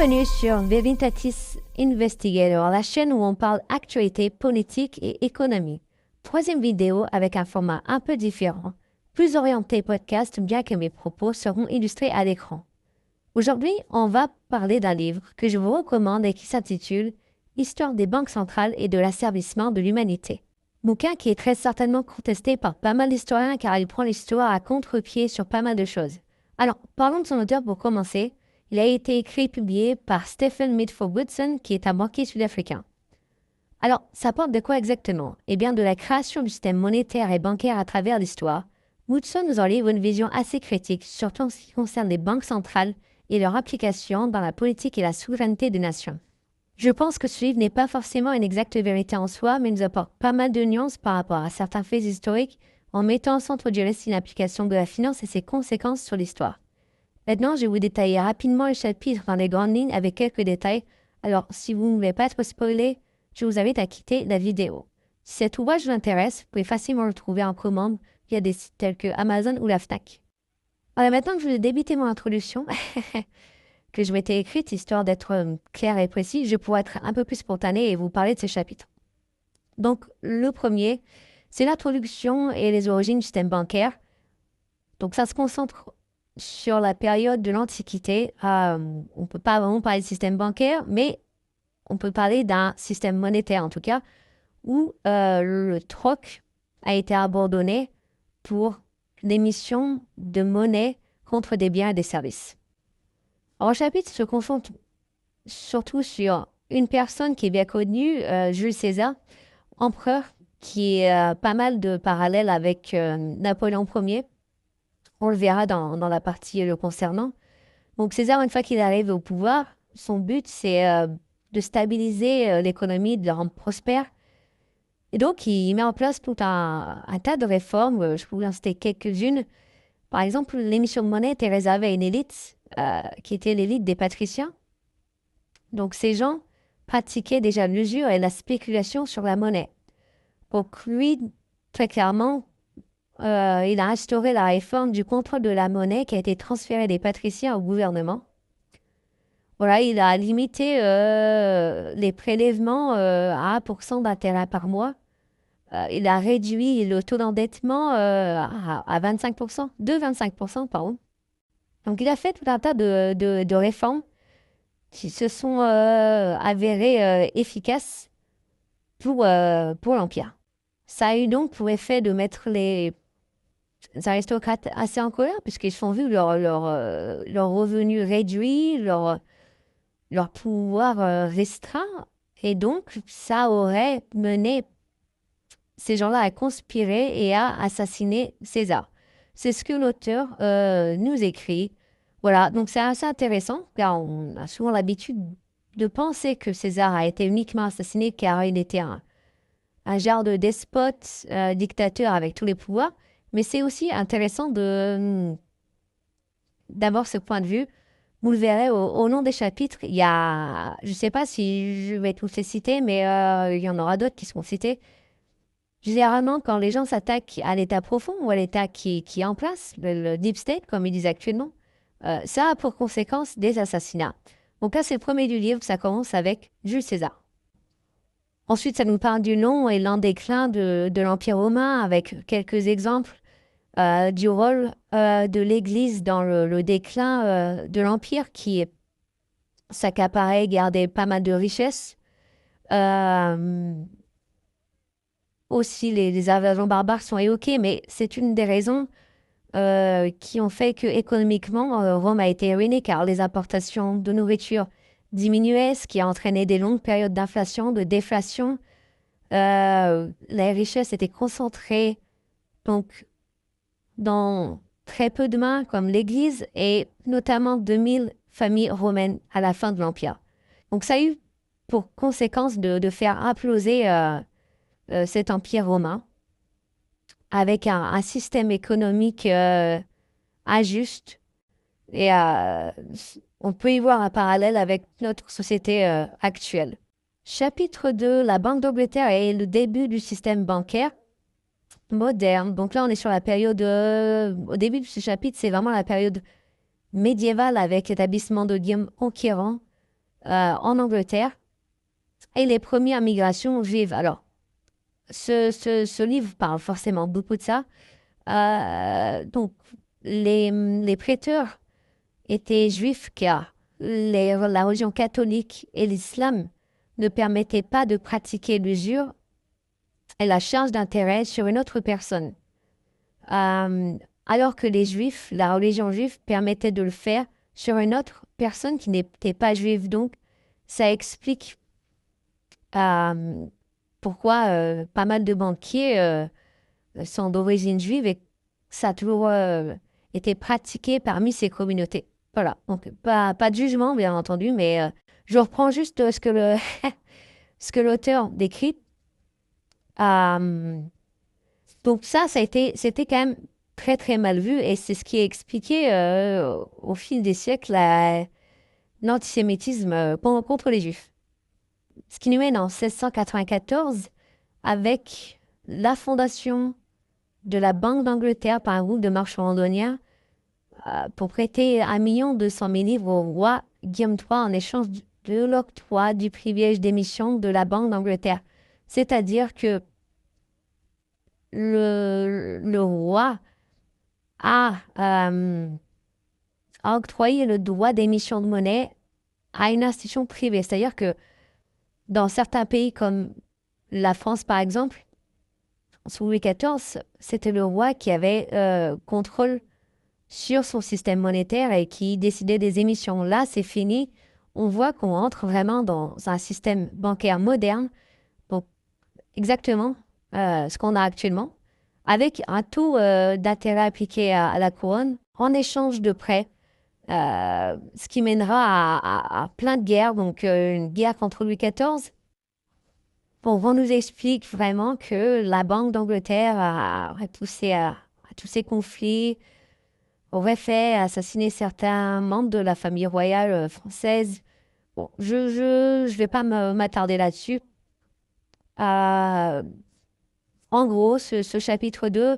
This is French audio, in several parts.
Bienvenue sur Veritatis Investigator, la chaîne où on parle actualité, politique et économie. Troisième vidéo avec un format un peu différent, plus orienté podcast, bien que mes propos seront illustrés à l'écran. Aujourd'hui, on va parler d'un livre que je vous recommande et qui s'intitule « Histoire des banques centrales et de l'asservissement de l'humanité ». Bouquin qui est très certainement contesté par pas mal d'historiens car il prend l'histoire à contre-pied sur pas mal de choses. Alors, parlons de son auteur pour commencer. Il a été écrit et publié par Stephen Mitford Woodson, qui est un banquier sud-africain. Alors, ça parle de quoi exactement? Eh bien, de la création du système monétaire et bancaire à travers l'histoire. Woodson nous en livre une vision assez critique, surtout en ce qui concerne les banques centrales et leur application dans la politique et la souveraineté des nations. Je pense que ce livre n'est pas forcément une exacte vérité en soi, mais nous apporte pas mal de nuances par rapport à certains faits historiques en mettant au centre du récit l'application de la finance et ses conséquences sur l'histoire. Maintenant, je vais vous détailler rapidement le chapitre dans les grandes lignes avec quelques détails. Alors, si vous ne voulez pas être spoilé, je vous invite à quitter la vidéo. Si cet ouvrage vous intéresse, vous pouvez facilement le trouver en commande via des sites tels que Amazon ou la Fnac. Alors maintenant que je vous ai débuté mon introduction, que je m'étais écrite histoire d'être clair et précis, je pourrais être un peu plus spontané et vous parler de ces chapitres. Donc, le premier, c'est l'introduction et les origines du système bancaire. Donc, ça se concentre sur la période de l'Antiquité. On ne peut pas vraiment parler de système bancaire, mais on peut parler d'un système monétaire en tout cas, où le troc a été abandonné pour l'émission de monnaie contre des biens et des services. Alors, le chapitre se concentre surtout sur une personne qui est bien connue, Jules César, empereur, qui a pas mal de parallèles avec Napoléon Ier. On le verra dans la partie le concernant. Donc César, une fois qu'il arrive au pouvoir, son but, c'est de stabiliser l'économie, de la rendre prospère. Et donc, il met en place tout un tas de réformes. Je peux vous en citer quelques-unes. Par exemple, l'émission de monnaie était réservée à une élite, qui était l'élite des patriciens. Donc, ces gens pratiquaient déjà l'usure et la spéculation sur la monnaie. Donc, lui, très clairement, il a instauré la réforme du contrôle de la monnaie qui a été transférée des patriciens au gouvernement. Voilà, il a limité les prélèvements à 1% d'intérêt par mois. Il a réduit le taux d'endettement à 25%, de 25%, pardon. Donc, il a fait tout un tas de réformes qui se sont avérées efficaces pour l'Empire. Ça a eu donc pour effet de mettre les aristocrates assez en colère puisqu'ils sont vus leur revenus réduits, leur pouvoir restreint. Et donc, ça aurait mené ces gens-là à conspirer et à assassiner César. C'est ce que l'auteur nous écrit. Voilà, donc c'est assez intéressant car on a souvent l'habitude de penser que César a été uniquement assassiné car il était un genre de despote, dictateur avec tous les pouvoirs. Mais c'est aussi intéressant d'avoir ce point de vue. Vous le verrez au long des chapitres. Il y a, je ne sais pas si je vais tous les citer, mais il y en aura d'autres qui seront cités. Généralement, quand les gens s'attaquent à l'état profond ou à l'état qui est en place, le deep state, comme ils disent actuellement, ça a pour conséquence des assassinats. Donc là, c'est le premier du livre. Ça commence avec Jules César. Ensuite, ça nous parle du long et lent déclin de l'Empire romain avec quelques exemples du rôle de l'Église dans le déclin de l'Empire qui s'accaparait, gardait pas mal de richesses. Aussi, les invasions barbares sont évoquées, mais c'est une des raisons qui ont fait que économiquement, Rome a été ruinée car les importations de nourriture diminuaient, ce qui a entraîné des longues périodes d'inflation, de déflation. Les richesses étaient concentrées donc dans très peu de mains comme l'Église et notamment 2000 familles romaines à la fin de l'Empire. Donc ça a eu pour conséquence de faire imploser cet empire romain avec un système économique injuste. Et on peut y voir un parallèle avec notre société actuelle. Chapitre 2, la Banque d'Angleterre et le début du système bancaire moderne. Donc là, on est sur la période... au début de ce chapitre, c'est vraiment la période médiévale avec l'établissement de Guillaume Conquérant en Angleterre et les premières migrations juives. Alors, ce livre parle forcément beaucoup de ça. Donc, les prêteurs étaient juifs car la religion catholique et l'islam ne permettaient pas de pratiquer l'usure et la charge d'intérêt sur une autre personne. Euh, alors que les juifs, la religion juive permettait de le faire sur une autre personne qui n'était pas juive. Donc, ça explique euh, pourquoi pas mal de banquiers sont d'origine juive et ça a toujours été pratiqué parmi ces communautés. Voilà, donc pas de jugement, bien entendu, mais je reprends juste ce que l'auteur décrit. Euh, donc c'était quand même très, très mal vu et c'est ce qui a expliqué au fil des siècles l'antisémitisme contre les Juifs. Ce qui nous mène en 1694 avec la fondation de la Banque d'Angleterre par un groupe de marchands londoniens pour prêter 1 200 000 livres au roi Guillaume III en échange de l'octroi du privilège d'émission de la Banque d'Angleterre. C'est-à-dire que le roi a octroyé le droit d'émission de monnaie à une institution privée. C'est-à-dire que dans certains pays comme la France, par exemple, sous Louis XIV, c'était le roi qui avait contrôle sur son système monétaire et qui décidait des émissions. Là, c'est fini. On voit qu'on entre vraiment dans un système bancaire moderne, donc exactement ce qu'on a actuellement, avec un taux d'intérêt appliqué à la couronne en échange de prêts, ce qui mènera à plein de guerres, donc une guerre contre Louis XIV. Bon, on nous explique vraiment que la Banque d'Angleterre a repoussé à tous ces conflits, aurait fait assassiner certains membres de la famille royale française. Bon, je vais pas m'attarder là-dessus. Euh, En gros, ce chapitre 2,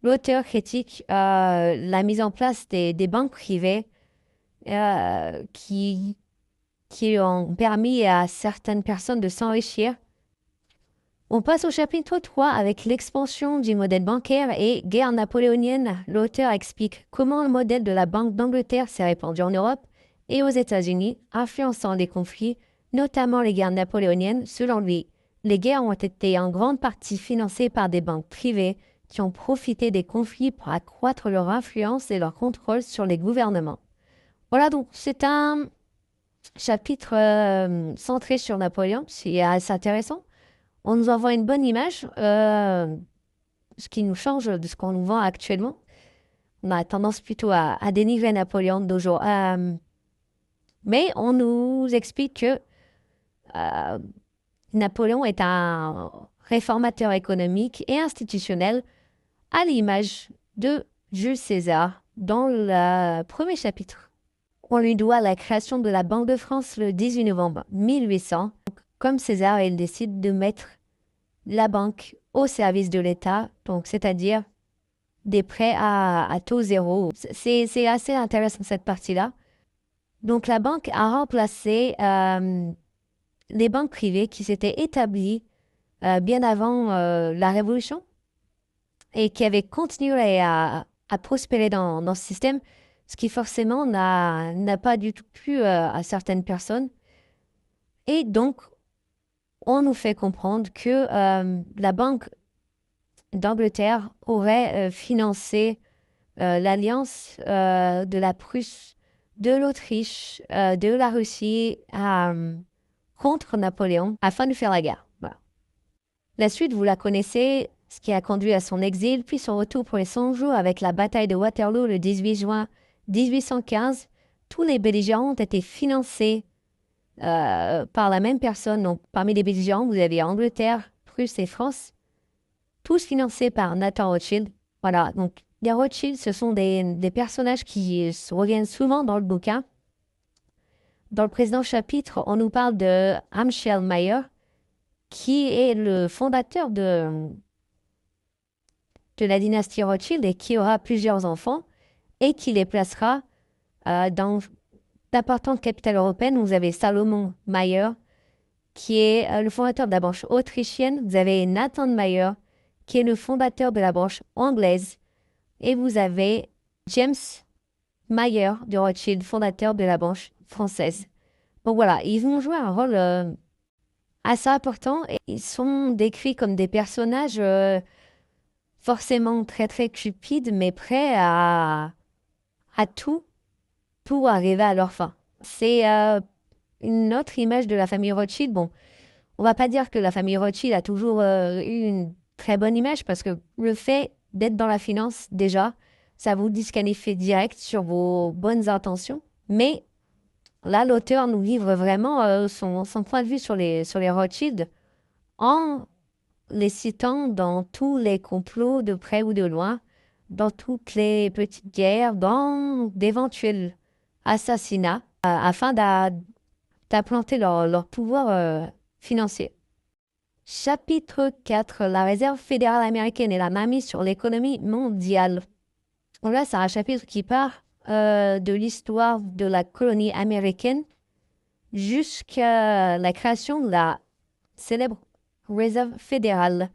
l'auteur critique la mise en place des banques privées qui ont permis à certaines personnes de s'enrichir. On passe au chapitre 3 avec l'expansion du modèle bancaire et guerre napoléonienne. L'auteur explique comment le modèle de la Banque d'Angleterre s'est répandu en Europe et aux États-Unis, influençant les conflits, notamment les guerres napoléoniennes. Selon lui, les guerres ont été en grande partie financées par des banques privées qui ont profité des conflits pour accroître leur influence et leur contrôle sur les gouvernements. Voilà, donc c'est un chapitre centré sur Napoléon, c'est assez intéressant. On nous envoie une bonne image, ce qui nous change de ce qu'on nous vend actuellement. On a tendance plutôt à dénigrer Napoléon de nos jours. Mais on nous explique que euh, Napoléon est un réformateur économique et institutionnel à l'image de Jules César dans le premier chapitre. On lui doit la création de la Banque de France le 18 novembre 1800. Comme César, il décide de mettre la banque au service de l'État, donc c'est-à-dire des prêts à taux zéro. C'est assez intéressant cette partie-là. Donc la banque a remplacé les banques privées qui s'étaient établies bien avant la Révolution et qui avaient continué à prospérer dans ce système, ce qui forcément n'a pas du tout plu à certaines personnes. Et donc, on nous fait comprendre que la Banque d'Angleterre aurait financé l'alliance de la Prusse, de l'Autriche, de la Russie contre Napoléon afin de faire la guerre. Voilà. La suite, vous la connaissez, ce qui a conduit à son exil, puis son retour pour les 100 jours avec la bataille de Waterloo le 18 juin 1815. Tous les belligérants ont été financés par la même personne. Donc, parmi les belligérants, vous avez Angleterre, Prusse et France, tous financés par Nathan Rothschild. Voilà, donc les Rothschild, ce sont des personnages qui reviennent souvent dans le bouquin. Dans le précédent chapitre, on nous parle de Amschel Mayer, qui est le fondateur de la dynastie Rothschild et qui aura plusieurs enfants et qui les placera dans importantes capitales européennes, vous avez Salomon Mayer, qui est le fondateur de la branche autrichienne. Vous avez Nathan Mayer, qui est le fondateur de la branche anglaise. Et vous avez James Mayer de Rothschild, fondateur de la branche française. Donc voilà, ils vont jouer un rôle assez important et ils sont décrits comme des personnages forcément très très cupides, mais prêts à tout pour arriver à leur fin. C'est une autre image de la famille Rothschild. Bon, on va pas dire que la famille Rothschild a toujours eu une très bonne image parce que le fait d'être dans la finance, déjà, ça vous disqualifie direct sur vos bonnes intentions. Mais là, l'auteur nous livre vraiment son point de vue sur les Rothschild en les citant dans tous les complots de près ou de loin, dans toutes les petites guerres, dans d'éventuels assassinats, afin d'implanter leur pouvoir financier. Chapitre 4. La Réserve fédérale américaine et la mainmise sur l'économie mondiale. Donc là, c'est un chapitre qui part de l'histoire de la colonie américaine jusqu'à la création de la célèbre Réserve fédérale.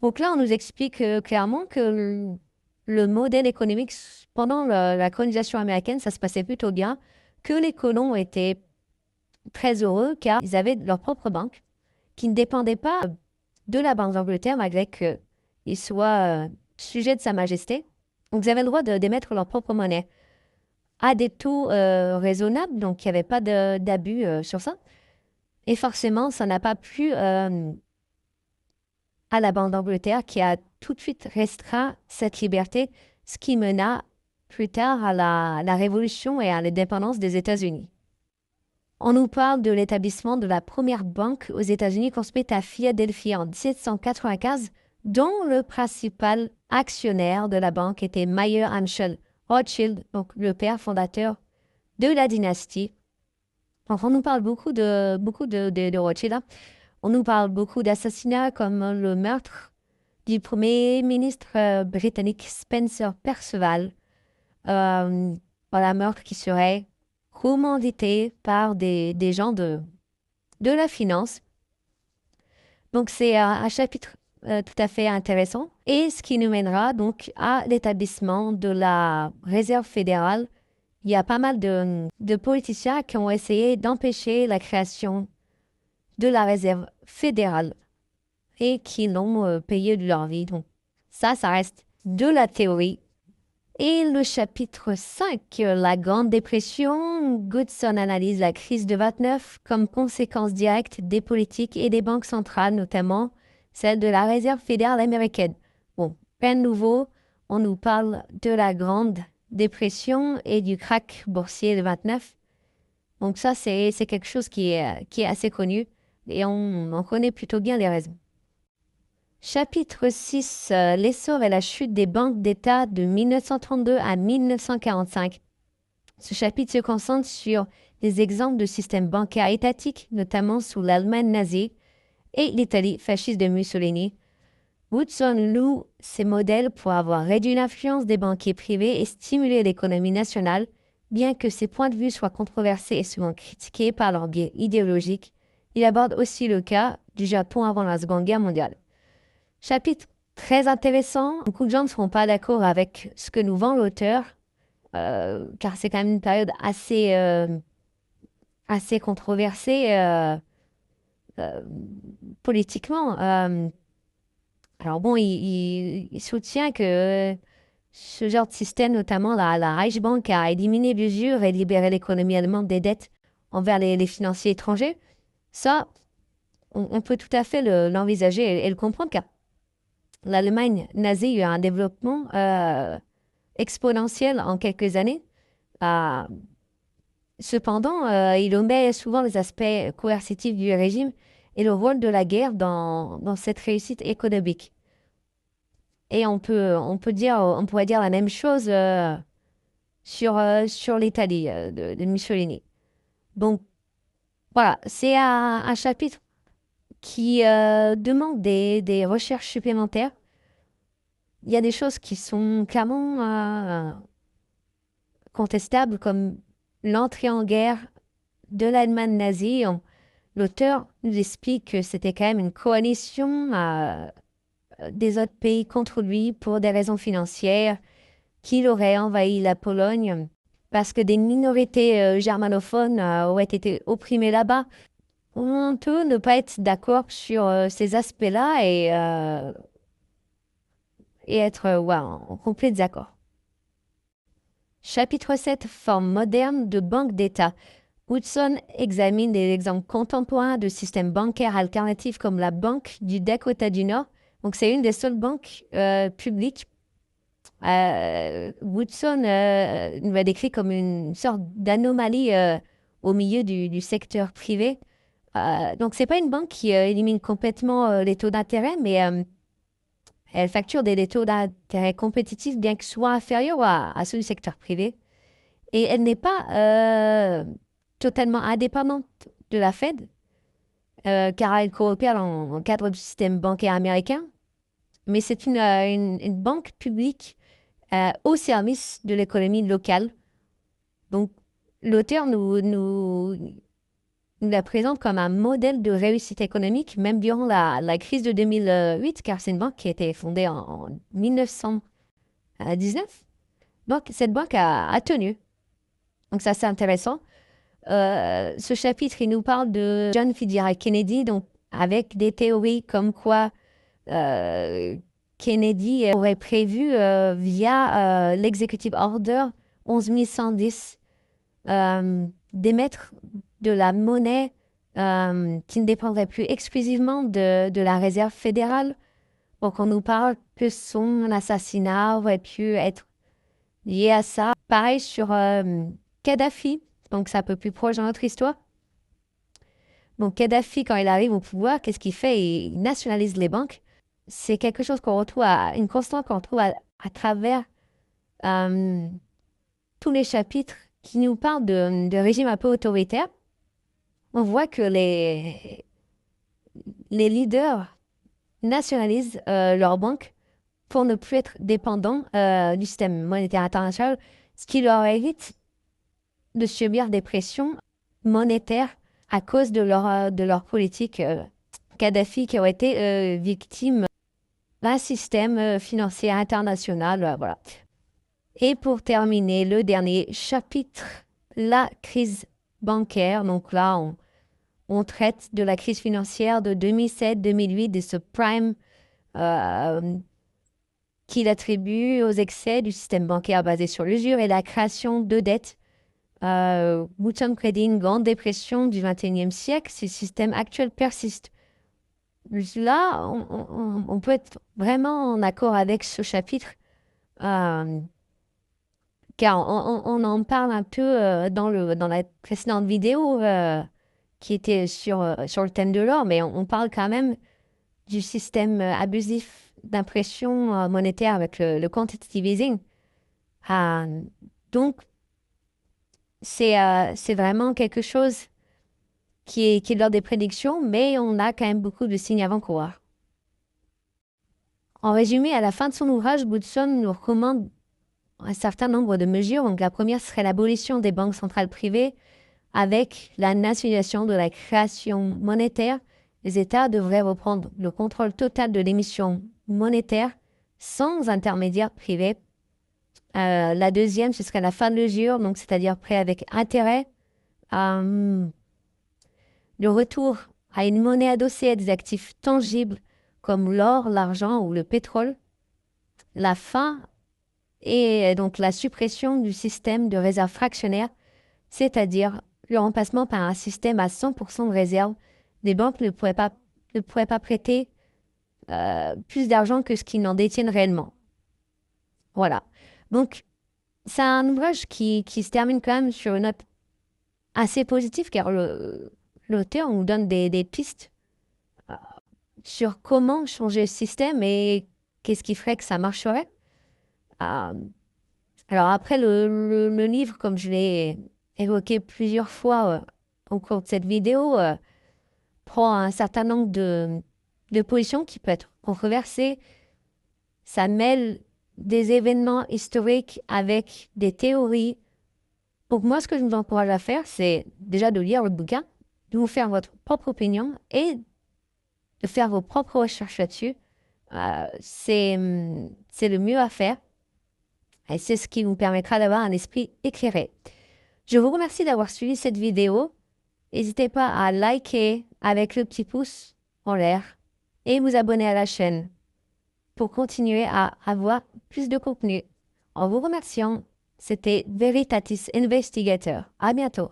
Donc là, on nous explique clairement que le modèle économique pendant la colonisation américaine, ça se passait plutôt bien, que les colons étaient très heureux car ils avaient leur propre banque qui ne dépendait pas de la Banque d'Angleterre malgré qu'ils soient sujets de Sa Majesté. Donc, ils avaient le droit d'émettre leur propre monnaie à des taux raisonnables, donc il n'y avait pas d'abus sur ça. Et forcément, ça n'a pas plu à la Banque d'Angleterre qui a tout de suite restreint cette liberté, ce qui mena plus tard à la Révolution et à l'indépendance des États-Unis. On nous parle de l'établissement de la première banque aux États-Unis construite à Philadelphie en 1795, dont le principal actionnaire de la banque était Mayer Amschel Rothschild, donc le père fondateur de la dynastie. Donc on nous parle beaucoup de Rothschild. Hein. On nous parle beaucoup d'assassinats comme le meurtre du premier ministre britannique Spencer Perceval. Voilà, meurtre qui serait commandité par des gens de la finance. Donc, c'est un chapitre tout à fait intéressant et ce qui nous mènera donc à l'établissement de la Réserve fédérale. Il y a pas mal de politiciens qui ont essayé d'empêcher la création de la Réserve fédérale et qui l'ont payé de leur vie. Donc, ça reste de la théorie. Et le chapitre 5, la Grande Dépression, Goodson analyse la crise de 29 comme conséquence directe des politiques et des banques centrales, notamment celle de la Réserve fédérale américaine. Bon, rien de nouveau, on nous parle de la Grande Dépression et du krach boursier de 29. Donc ça, c'est quelque chose qui est assez connu et on connaît plutôt bien les raisons. Chapitre 6. L'essor et la chute des banques d'État de 1932 à 1945. Ce chapitre se concentre sur des exemples de systèmes bancaires étatiques, notamment sous l'Allemagne nazie et l'Italie fasciste de Mussolini. Woodson loue ces modèles pour avoir réduit l'influence des banquiers privés et stimulé l'économie nationale, bien que ses points de vue soient controversés et souvent critiqués par leur biais idéologique. Il aborde aussi le cas du Japon avant la Seconde Guerre mondiale. Chapitre très intéressant. Beaucoup de gens ne seront pas d'accord avec ce que nous vend l'auteur, car c'est quand même une période assez controversée politiquement. Alors bon, il soutient que ce genre de système, notamment la Reichsbank, a éliminé l'usure et libéré l'économie allemande des dettes envers les financiers étrangers. Ça, on peut tout à fait l'envisager et le comprendre, car l'Allemagne nazie a eu un développement exponentiel en quelques années. Cependant, il omet souvent les aspects coercitifs du régime et le rôle de la guerre dans cette réussite économique. Et on pourrait dire la même chose sur l'Italie de Mussolini. Donc, voilà, c'est un chapitre qui demande des recherches supplémentaires. Il y a des choses qui sont clairement contestables, comme l'entrée en guerre de l'Allemagne nazie, l'auteur nous explique que c'était quand même une coalition des autres pays contre lui pour des raisons financières, qu'il aurait envahi la Pologne parce que des minorités germanophones auraient été opprimées là-bas. On peut ne pas être d'accord sur ces aspects-là et être en complet désaccord. Chapitre 7. Forme moderne de banque d'État. Woodson examine des exemples contemporains de systèmes bancaires alternatifs comme la Banque du Dakota du Nord. Donc, c'est une des seules banques publiques. Woodson nous l'a décrit comme une sorte d'anomalie au milieu du secteur privé. Donc, ce n'est pas une banque qui élimine complètement les taux d'intérêt, mais elle facture des taux d'intérêt compétitifs bien que soit inférieurs à ceux du secteur privé. Et elle n'est pas totalement indépendante de la Fed, car elle coopère dans le cadre du système bancaire américain, mais c'est une banque publique au service de l'économie locale. Donc, l'auteur nous la présente comme un modèle de réussite économique, même durant la crise de 2008, car c'est une banque qui a été fondée en 1919. Donc, cette banque a tenu. Donc, ça, c'est intéressant. Ce chapitre, il nous parle de John Fitzgerald Kennedy, donc avec des théories comme quoi Kennedy aurait prévu via l'Executive Order 11110 d'émettre de la monnaie qui ne dépendrait plus exclusivement de la réserve fédérale. Donc, on nous parle que son assassinat aurait pu être lié à ça. Pareil sur Kadhafi. Donc, c'est un peu plus proche dans notre histoire. Donc, Kadhafi, quand il arrive au pouvoir, qu'est-ce qu'il fait? Il nationalise les banques. C'est quelque chose qu'on retrouve, une constante qu'on retrouve à travers tous les chapitres qui nous parlent de régimes un peu autoritaires. On voit que les leaders nationalisent leurs banques pour ne plus être dépendants du système monétaire international, ce qui leur évite de subir des pressions monétaires à cause de leur politique. Kadhafi qui aurait été victime d'un système financier international. Voilà. Et pour terminer, le dernier chapitre, la crise bancaire. Donc là, on traite de la crise financière de 2007-2008, de ce prime qu'il attribue aux excès du système bancaire basé sur l'usure et la création de dettes. Woodson prédit une grande dépression du XXIe siècle si le système actuel persiste. Là, on peut être vraiment en accord avec ce chapitre, car on en parle un peu dans la précédente vidéo qui était sur le thème de l'or, mais on parle quand même du système abusif d'impression monétaire avec le quantitative easing. Donc, c'est vraiment quelque chose qui est lors des prédictions, mais on a quand même beaucoup de signes avant-coureurs. En résumé, à la fin de son ouvrage, Woodson nous recommande un certain nombre de mesures. Donc, la première serait l'abolition des banques centrales privées avec la nationalisation de la création monétaire. Les États devraient reprendre le contrôle total de l'émission monétaire sans intermédiaire privé. La deuxième, ce serait la fin de l'usure, donc c'est-à-dire prêt avec intérêt. Le retour à une monnaie adossée à des actifs tangibles comme l'or, l'argent ou le pétrole. La fin et donc la suppression du système de réserve fractionnaire, c'est-à-dire le remplacement par un système à 100% de réserve. Les banques ne pourraient pas prêter plus d'argent que ce qu'ils n'en détiennent réellement. Voilà. Donc, c'est un ouvrage qui se termine quand même sur une note assez positive, car l'auteur nous donne des pistes sur comment changer le système et qu'est-ce qui ferait que ça marcherait. Alors après, le livre, comme je l'ai évoqué plusieurs fois au cours de cette vidéo, prend un certain nombre de positions qui peuvent être controversées. Ça mêle des événements historiques avec des théories Donc moi, ce que je vous encourage à faire, c'est déjà de lire le bouquin, de vous faire votre propre opinion et de faire vos propres recherches là-dessus. C'est le mieux à faire et c'est ce qui vous permettra d'avoir un esprit éclairé. Je vous remercie d'avoir suivi cette vidéo. N'hésitez pas à liker avec le petit pouce en l'air et vous abonner à la chaîne pour continuer à avoir plus de contenu. En vous remerciant, c'était Veritatis Investigator. À bientôt.